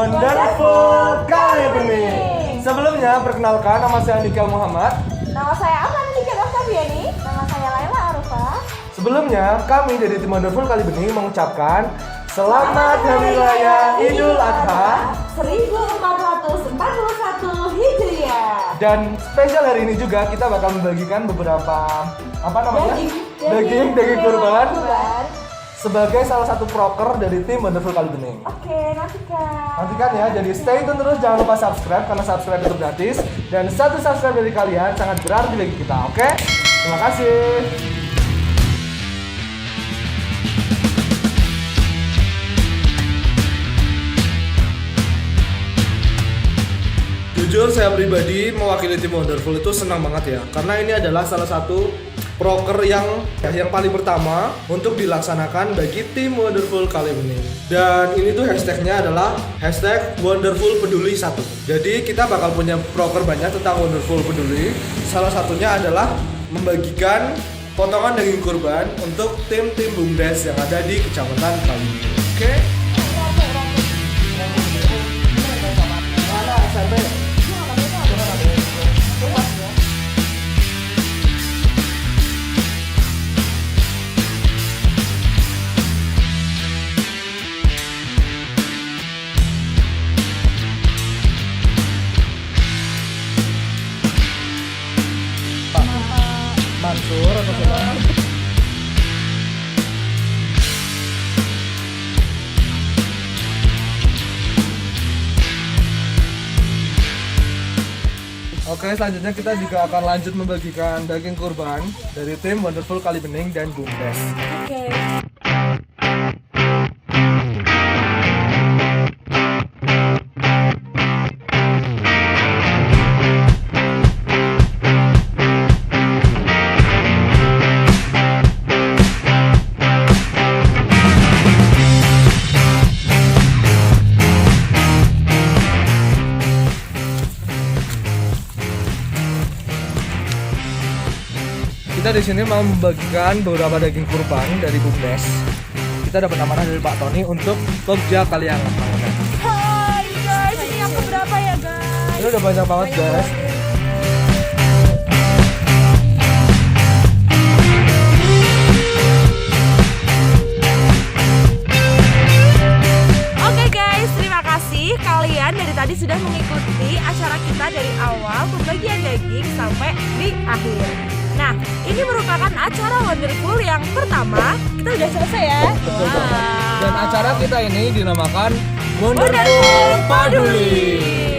Wonderful Kali Bening. Sebelumnya perkenalkan, nama saya Andika Muhammad. Nama saya Andika Oktaviani. Nama saya Laila Arufa. Sebelumnya kami dari tim Wonderful Kali Bening mengucapkan Selamat Hari Raya Idul Adha 1441 Hijriah. Dan spesial hari ini juga kita bakal membagikan beberapa daging kurban sebagai salah satu proker dari tim Wonderful Kali Bening. Oke, Nantikan ya, jadi stay tune terus, jangan lupa subscribe karena subscribe itu gratis dan satu subscribe dari kalian sangat berarti bagi kita, oke? Terima kasih. Jujur saya pribadi mewakili tim Wonderful itu senang banget ya, karena ini adalah salah satu proker yang paling pertama untuk dilaksanakan bagi tim Wonderful Kali Bening. Dan ini tuh hashtagnya adalah hashtag Wonderful Peduli 1. Jadi kita bakal punya proker banyak tentang Wonderful Peduli. Salah satunya adalah membagikan potongan daging kurban untuk tim-tim BUMDes yang ada di Kecamatan Kali. Oke? Mansur atau siapa? Oke, selanjutnya kita juga akan lanjut membagikan daging kurban dari tim Wonderful Kali Bening dan BUMDes. Oke. Kita di sini mau membagikan beberapa daging kurban dari BUMDes. Kita dapat amanah dari Pak Tony untuk Pogja Kaliangan. Hai guys, ini yang keberapa ya guys? Ini udah banyak banget guys. Oke guys, terima kasih kalian dari tadi sudah mengikuti acara kita dari awal pembagian daging sampai di akhir. Nah, ini merupakan acara Wonderful yang pertama. Kita udah selesai ya. Betul banget. Dan acara kita ini dinamakan Wonderful Wonderful Peduli. Peduli.